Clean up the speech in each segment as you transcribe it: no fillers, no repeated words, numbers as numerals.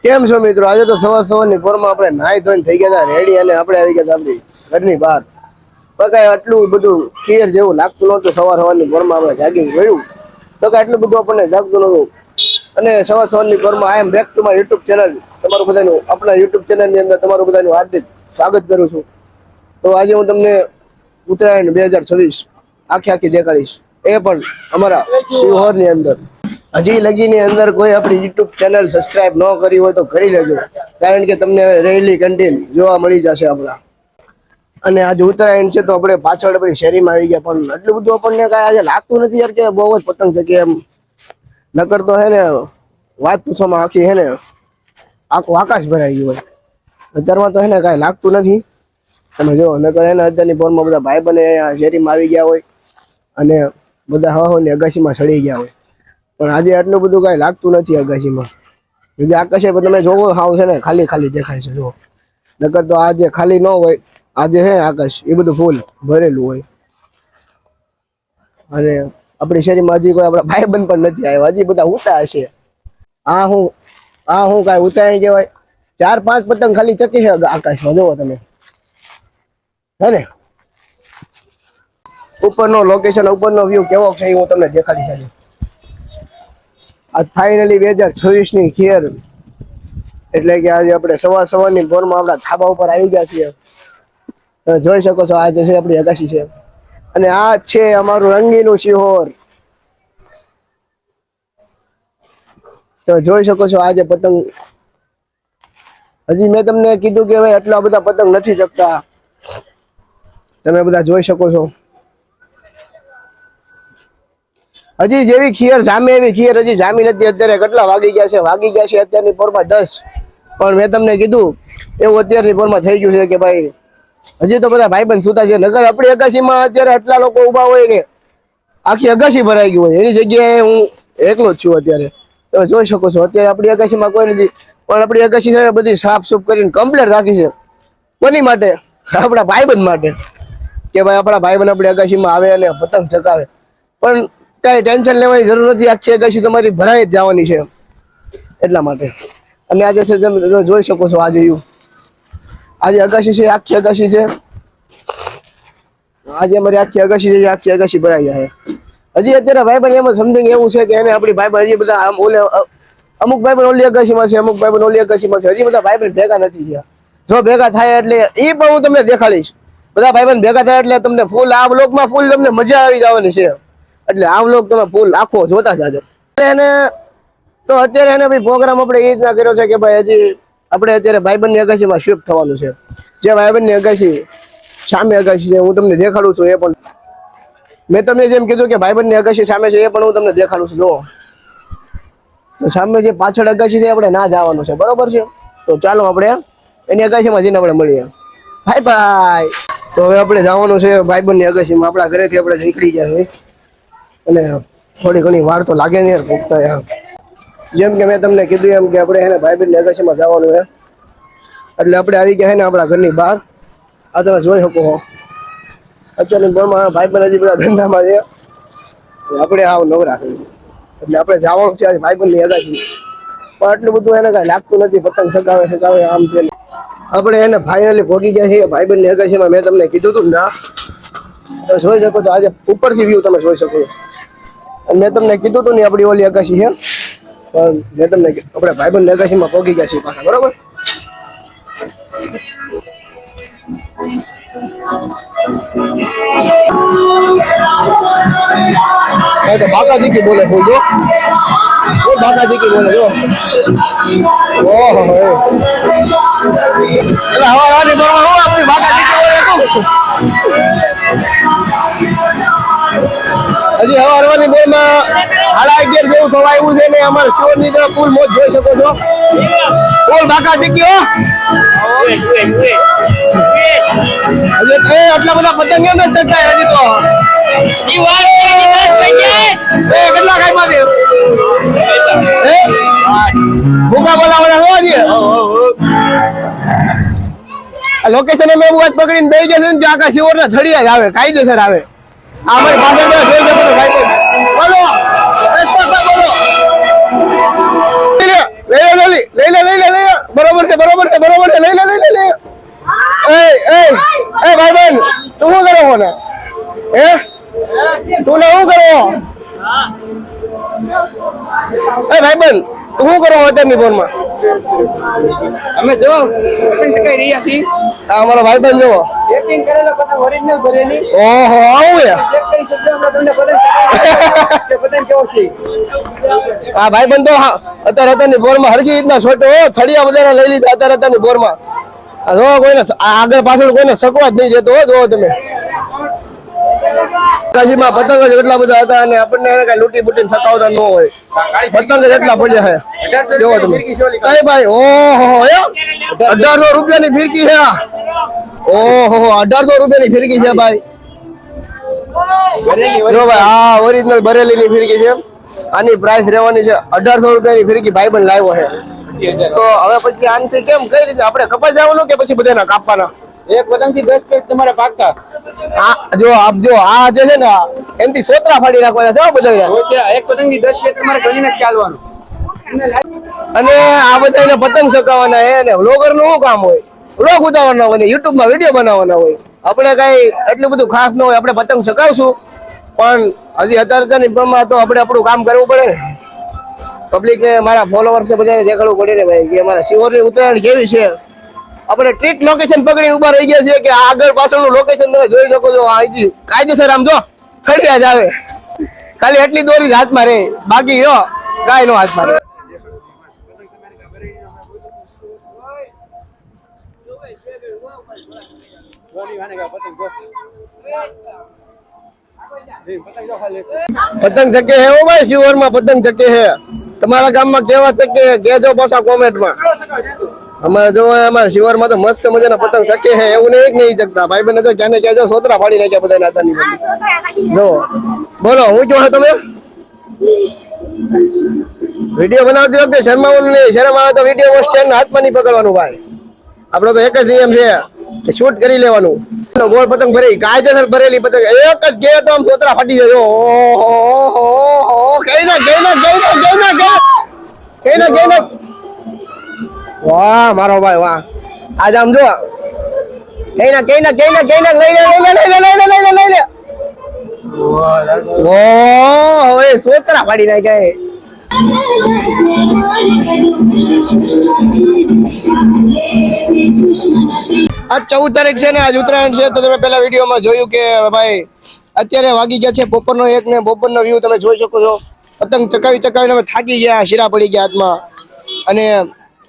કેમ છો મિત્રો? આજે તો સવારની પોરમાં આપણે નાઈ ધોઈને થઈ ગયા હતા રેડી અને આપણે આવી ગયા આપણી ઘરની બહાર. પણ કાંઈ આટલું બધું ક્લિયર જેવું લાગતું નહોતું. સવારની પોરમાં આપણે જાગીને જોયું તો કાંઈ આટલું બધું આપણને જાગતું નહોતું. અને સવારની પોરમાં I am back to my YouTube channel. તમારું બધાનું આપણા યુટ્યુબ ચેનલની અંદર તમારું બધાનું હાર્દિક સ્વાગત કરું છું. તો આજે હું તમને ઉત્તરાયણ 2026 આખી દેખાડીશ, એ પણ અમારા શિહોરની અંદર. હજી લગીની અંદર કોઈ આપણી યુટ્યુબ ચેનલ સબસ્ક્રાઇબ ન કરી હોય તો કરી લેજો, કારણ કે તમને રહેલી કન્ટેન્ટ જોવા મળી જશે આપણા. અને આજે ઉત્તરાયણ છે તો આપણે પાછળ આપણી શેરીમાં આવી ગયા, પણ એટલું બધું આપણને કાંઈ આજે લાગતું નથી યાર કે બહુ જ પતંગ છે કે એમ. નકર તો હે ને વાત પૂછવામાં આખી હે ને આખું આકાશ ભરાઈ ગયું હોય. અત્યારમાં તો હે ને કાંઈ લાગતું નથી. તમે જો નકર હે ને અત્યારની પોરમાં બધા ભાઈ બને શેરીમાં આવી ગયા હોય અને બધા હવાની અગાશીમાં ચડી ગયા હોય. પણ આજે આટલું બધું કાંઈ લાગતું નથી અગાશીમાં. જે આકાશે તમે જોવો હાવ છે ને ખાલી ખાલી દેખાય છે. જો નકર તો આજે ખાલી ન હોય, આજે હે આકાશ એ બધું ફૂલ ભરેલું હોય. અને આપણી શેરીમાં હજી કોઈ આપણા ભાઈબંધ પણ નથી આવ્યા, હજી બધા ઉતા હશે. આ હું કાંઈ ઉત્તરાયણ કહેવાય? 4-5 પતંગ ખાલી ચકી છે આકાશમાં, જોવો તમે હે ને. ઉપરનો લોકેશન, ઉપરનો વ્યૂ કેવો છે હું તમને દેખાડી શકું. આજ ફાઇનલી 2026 ની ખેર, એટલે કે આજે આપણે સવારની પોરમાં આપણા ધાબા ઉપર આવી ગયા છીએ. તમે જોઈ શકો છો આજે છે આપણી અગાશી છે, અને આ છે અમારું રંગીલું શિહોર. તમે જોઈ શકો છો આજે પતંગ. હજી મેં તમને કીધું કે ભાઈ આટલા બધા પતંગ નથી ચકતા, તમે બધા જોઈ શકો છો. હજી જેવી ખીયર જામે એવી ખીયર હજી જામી નથી. અત્યારે કેટલા વાગી ગયા છે? વાગી ગયા છે અત્યારની પોરમાં 10. પણ મેં તમને કીધું એવું અત્યારની પોરમાં થઈ ગયું છે કે ભાઈ હજી તો બધા ભાઈબંધ સુતા છે. નગર આપણી અગાશીમાં અત્યારે આટલા લોકો ઉભા હોય ને આખી અગાશી ભરાઈ ગઈ હોય, એની જગ્યાએ હું એકલો જ છું અત્યારે. તમે જોઈ શકો છો અત્યારે આપણી અગાશીમાં કોઈ નથી, પણ આપણી અગાશી છે બધી સાફ સુફ કરીને કમ્પ્લીટ રાખી છે. કોની માટે? આપણા ભાઈબંધ માટે, કે ભાઈ આપણા ભાઈબંધ આપણી અગાશીમાં આવે અને પતંગ ચગાવે. પણ કઈ ટેન્શન લેવાની જરૂર નથી, આખી અગાશી તમારી ભરાઈ જ જવાની છે એટલા માટે. અને આજે છે તમે જોઈ શકો છો આજે અગાશી છે, આખી અગાશી છે. આજે અમારી આખી અગાશી છે, આખી અગાશી ભરાઈ જાય. હજી અત્યારે ભાઈબંધ એમાં સમથિંગ એવું છે કે એને આપણી ભાઈબંધ હજી બધા આમ ઓલે અમુક ભાઈબંધ ઓલી અગાશીમાં છે, અમુક ભાઈબંધ ઓલી અગાશીમાં છે. હજી બધા ભાઈબંધ ભેગા નથી થયા. જો ભેગા થાય એટલે એ પણ હું તમને દેખાડીશ. બધા ભાઈબંધ ભેગા થાય એટલે તમને ફૂલ આ બ્લોકમાં ફૂલ તમને મજા આવી જવાની છે. એટલે આ વ્લોગ તમે ફૂલ આખો જોતા જાજો. એને તો અત્યારે એને ભાઈ પ્રોગ્રામ આપણે એ રીતના કર્યો છે કે ભાઈ હજી આપણે અત્યારે ભાઈબંધની અગાશીમાં શિફ્ટ થવાનું છે. જે ભાઈબંધની અગાશી સામે અગાશી છે હું તમને દેખાડું છું. એ પણ મેં તમને જેમ કીધું કે ભાઈબંધની અગાશી સામે છે, એ પણ હું તમને દેખાડું છું. જો સામે જે પાછળ અગાશી છે આપણે ના જવાનું છે, બરોબર છે? તો ચાલો આપણે એની અગાશીમાં જઈને આપણે મળીએ. Bye bye. તો હવે આપણે જવાનું છે ભાઈબંધની અગાશીમાં. આપણા ઘરેથી આપણે નીકળી ગયા હોય અને થોડી ઘણી વાર તો લાગે ને યાર ભૂખતા યાર. જેમ કે મેં તમને કીધું એમ કે આપણે એને ભાઈબંધની અગાશીમાં જવાનું છે, એટલે આપણે આવી ગયા છે ને આપણા ઘરની બહાર. આ તમે જોઈ શકો છો અત્યારની પોરમાં ભાઈબંધ હજી બધા ધંધામાં છે, આપણે આવ નવરા. એટલે આપણે જવાનું છે ભાઈબંધની અગાશી. પણ આટલું બધું એને કાંઈ લાગતું નથી, પતંગ સગાવે આમ તેમ. આપણે એને ફાઇનલી પહોંચી ગયા છીએ ભાઈબંધની અગાશીમાં. મેં તમને કીધું હતું ના, તમે જોઈ શકો છો આજે ઉપરથી વ્યૂ તમે જોઈ શકો છો. અને મેં તમને કીધું હતું ને આપણી ઓલી અગાશી છે, પણ મેં તમને આપણે ભાઈબંધની અગાશીમાં પહોંચી ગયા છીએ પાછા, બરોબર? તો બાકાજી કી બોલે બોલજો, બાકાજી કી બોલે જો. ઓહો એટલે હવાની બોલમાં હું આપણી બાકાજી કી બોલે શું? હજી હવાની બોલમાં 11:30 જેવું થવા આવ્યું છે ને અમારે શિવની તો ફૂલ મોજ જોઈ શકો છો. બોલ બાકાજી કી આટલા બધા પતંગ એમ જ ચડતા હજી તો. કેટલા ખાઈ માંથી ભૂકા બોલાવાના હોવા લોકેશન એમ એવું વાત પકડીને બે જશે ને આખા શિવરના થડિયા જ આવે, કાયદેસર આવે. અમારી પાસે જોઈ શકો છો ભાઈ. બોલો બોલો લઈ લે અત્યારની બોરમાં અમે જો પતંગ ચકાઈ રહ્યા છીએ. આ અમારો ભાઈબંધ જોવો. પેકિંગ કરેલો પતંગ ઓરિજિનલ ભરેલી. ઓહો આવું યાર. ચેક કરી શકજો અમે તમને પતંગ ચકાવી પતંગ કેવો છે. આ ભાઈબંધ તો અત્યારની બોરમાં હરકી રીતના છોટો થળિયા બધાને લઈ લીધા અત્યારની બોરમાં. જો કોઈને આગળ પાછળ કોઈને સકવા જ નહીં જતો જોવો તમે. કાશીમાં પતંગ જ એટલા બધા હતા અને આપણને એને કઈ લૂંટી બૂટીને સકાવતા ન હોય. પતંગ જ એટલા પડ્યા છે જોવો તમે. કઈ ભાઈ ઓહો 1800 રૂપિયાની ફિરકી છે. ઓહો 1800 રૂપિયાની ફિરકી છે ભાઈ. જો ભાઈ હા ઓરિજિનલ બરેલીની ફિરકી છે. આની પ્રાઇસ રહેવાની છે 1800 રૂપિયાની ફિરકી ભાઈબંધ લાવ્યો છે. તો હવે પછી આનથી કેમ કઈ રીતે આપણે કપાઈ જવાનું કે પછી બધાના કાપવાના? એક પતંગ થી 10 પીસ તમારે પાક્કા. જો આ જે છે ને એનથી સોતરા ફાડી નાખવાના છે બધા. એક પતંગ થી 10 પીસ તમારે ગણીને જ ચાલવાનું. અને આ બધા પતંગ ચકાવવાના હે ને વ્લોગર નું શું કામ હોય? વ્લોગ ઉતારવાના હોય ને યુટ્યુબ માં વિડીયો બનાવવાના હોય. આપણે કઈ એટલું બધું ખાસ ન હોય. આપણે પતંગ ચકાવશું પણ હજી અત્યારની પ્રમાણે તો આપણે આપણું કામ કરવું પડે ને. પબ્લિક ને મારા ફોલોવર્સ ને બધાને દેખાડવું પડે ને ભાઈ કે અમારા શિવરની ઉત્તરાયણ કેવી છે. આપણે ટ્રીટ લોકેશન પકડી ઉભા રહી ગયા છે કે આગળ પાછળનું લોકેશન તમે જોઈ શકો છો. અહીંથી કાયદેસર આમ જો ખડિયા જ આવે. ખાલી એટલી દોરી હાથમાં રહે બાકી જો કાંઈ નો હાથમાં રહે. પતંગ ચકે હે ઓ ભાઈ શિવરમાં પતંગ ચકે હે. તમારા ગામમાં કેવા ચકે કેજો પાછા કોમેન્ટમાં. અમારે જો અમારા શિવરમાં તો મસ્ત મજાના પતંગ ચકે હે એવું નહીં ચકતા. ભાઈ બને જો ક્યાંને કેજો સોતરા ફાડી નાખ્યા બધા નાતાની. જો બોલો હું કહો તમે વિડીયો બનાવતી વખતે શરમાવાનું નહીં. શરમ આવે તો વિડીયો સ્ટેન્ડ હાથમાં નહીં પકડવાનું ભાઈ. આપણો તો એક જ નિયમ છે કે શૂટ કરી લેવાનું. ગોળ પતંગ ભરી કાયદેસર ભરેલી પતંગ એક જ ગે તો આમ સોતરા ફાટી જાય. ઓહો કઈ ના વાહ મારો ભાઈ વાહ. આજ આમ જો કઈ ના લઈ લે. ઓહ હવે સોતરા ફાડી નાખ્યા. આજ 14 તારીખ છે ને આજ ઉત્તરાયણ છે. તો તમે પેલા વિડીયોમાં જોયું કે ભાઈ અત્યારે વાગી ગયા છે બપોરનો 1 ને બપોરનો વ્યૂ તમે જોઈ શકો છો. પતંગ ચકાવીને અમે થાકી ગયા, શીરા પડી ગયા હાથમાં. અને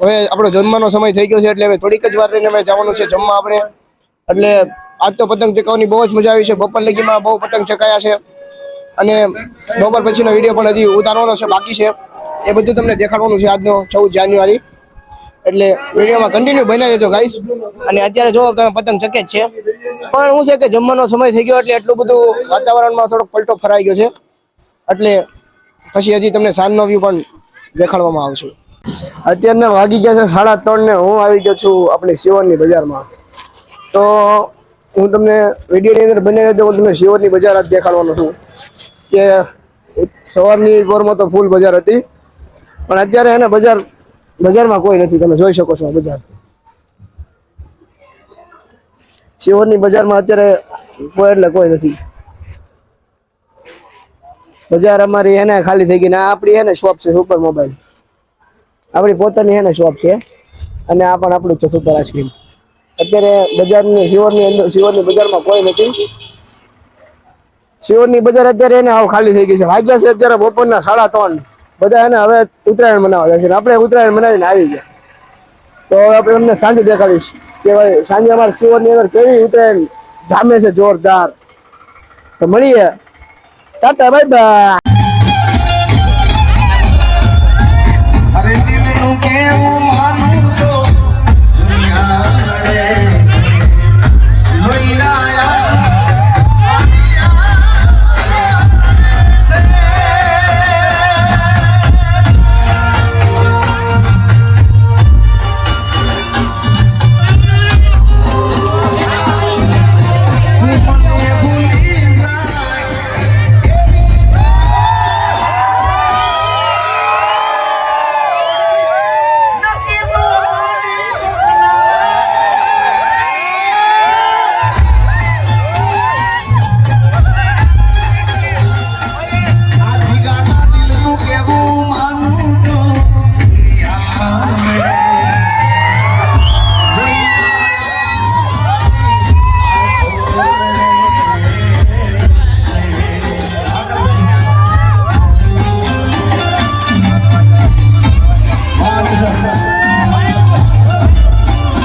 હવે આપણો જમવાનો સમય થઈ ગયો છે એટલે હવે થોડીક જ વાર રહીને અમે જવાનું છે જમવા આપણે. એટલે આજ તો પતંગ ચકાવવાની બહુ જ મજા આવી છે. બપોર લગીમાં બહુ પતંગ ચકાયા છે અને બપોર પછીનો વિડીયો પણ હજી ઉતારવાનો છે બાકી છે. એ બધું તમને દેખાડવાનું છે આજનો 14 જાન્યુઆરી. એટલે વિડીયોમાં કન્ટિન્યુ બન્યા રહેજો ગાઈસ. અને અત્યારે જો તમે પતંગ ચકે જ છે પણ શું છે કે જમવાનો સમય થઈ ગયો એટલે એટલું બધું વાતાવરણમાં થોડોક પલટો ફરાઈ ગયો છે. એટલે પછી હજી તમને સાંજનો વ્યૂ પણ દેખાડવામાં આવશે. અત્યારના વાગી ગયા છે 3:30 ને હું આવી ગયો છું આપણી શિવરની બજારમાં. તો હું તમને વિડીયોની અંદર બને રહેતો હું તમને શિવરની બજાર જ દેખાડવાનો છું કે સવારની પોરમાં તો ફૂલ બજાર હતી પણ અત્યારે એને બજારમાં કોઈ નથી. તમે જોઈ શકો છો બજાર શિવરની બજારમાં અત્યારે કોઈ નથી. બજાર અમારી એને ખાલી થઈ ગઈ ને આપણી એને શોપ છે સુપર મોબાઈલ. આપણી પોતાની એને શોપ છે અને આ પણ આપણું છે સુપર આઈસ્ક્રીમ. અત્યારે બજારની શિવરની બજારમાં કોઈ નથી. શિવરની બજાર અત્યારે એને હાવ ખાલી થઈ ગઈ છે. વાગ્યા છે અત્યારે બપોરના 3:30. બધા એને હવે ઉત્તરાયણ મનાવવા છે. આપણે ઉત્તરાયણ મનાવીને આવી ગયા. તો હવે આપણે તમને સાંજે દેખાડીશ કે ભાઈ સાંજે અમારે શિવરની અંદર કેવી ઉત્તરાયણ જામે છે જોરદાર. તો મળીએ. Tata bye bye.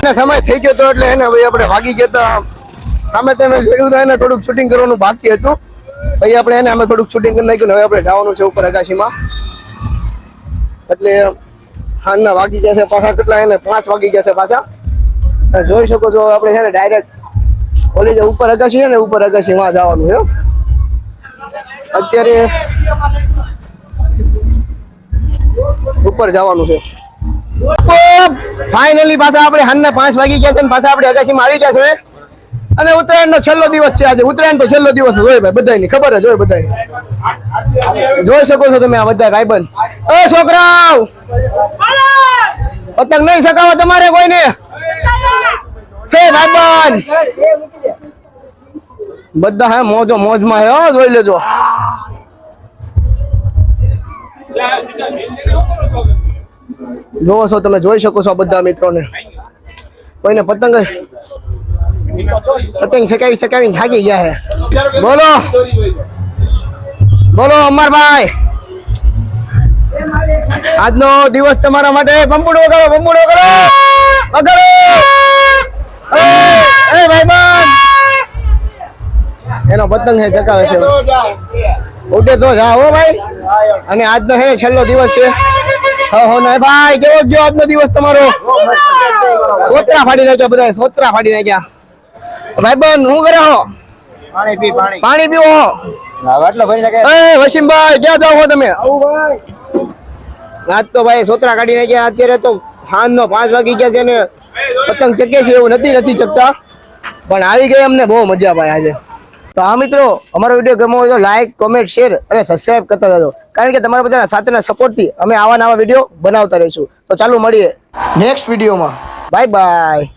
રાતના સમય થઈ ગયો હતો એટલે એને ભાઈ આપણે ભાગી ગયા હતા. અમે તેને જોયું તો એને થોડુંક શૂટિંગ કરવાનું બાકી હતું. પછી આપણે એને અમે થોડુંક શૂટિંગ કરી નાખ્યું ને હવે આપણે જવાનું છે ઉપર અગાશીમાં. એટલે હાલના વાગી જશે પાછા કેટલા એને 5 વાગી જશે પાછા. જોઈ શકો છો આપણે છે ને ડાયરેક્ટ ઓલી જે ઉપર અગાશી છે ને ઉપર અગાશીમાં જવાનું છે અત્યારે ઉપર જવાનું છે. ફાઇનલી પાછા આપણે હાલના 5 વાગી ગયા છે ને પાછા આપણે અગાશીમાં આવી ગયા છે અને ઉત્તરાયણ નો છેલ્લો દિવસ છે આજે. ઉત્તરાયણ તો છેલ્લો દિવસ હોય ભાઈ બધાની ખબર જ હોય બધાને. જોઈ શકો છો તમે આ બધા ભાઈબંધ. એ છોકરાઓ પતંગ નહીં સકાવો તમારે કોઈને? હે ભાઈબંધ બધા હે મોજો મોજમાં હે હો, જોઈ લેજો. જોવો છો તમે જોઈ શકો છો બધા મિત્રોને. કોઈને પતંગ સકાવી થાકી ગયા હે. બોલો બોલો અમરભાઈ, આજનો દિવસ તમારા માટે બંબુડો કરો બંબુડો કરો વગાડો. એ ભાઈબંધ એનો પતંગ છે ચકાવે છે. ઉડે તો જા હો ભાઈ. અને આજનો હે છેલ્લો દિવસ છે. હો ને ભાઈ કેવો ગયો આજનો દિવસ તમારો? સોતરા ફાડી નાખ્યા બધા, સોતરા ફાડી નાખ્યા. ભાઈબંધ શું કરે હો? પાણી પીવો હો? એ વસીમભાઈ ક્યાં જાવ છો તમે? આજ તો ભાઈ સોતરા કાઢી નાખ્યા. અત્યારે તો સાંજનો 5 વાગી ગયા છે ને પતંગ ચકે છે એવું નથી ચકતા, પણ આવી ગઈ અમને બહુ મજા ભાઈ આજે. તો હા મિત્રો, અમારો વિડીયો ગમ્યો હોય તો લાઈક કોમેન્ટ શેર અને સબસ્ક્રાઇબ કરતા રહેજો, કારણ કે તમારા બધાના સાથેના સપોર્ટથી અમે આવા નવા વિડીયો બનાવતા રહીશું. તો ચાલો મળીએ નેક્સ્ટ વિડીયોમાં. Bye bye.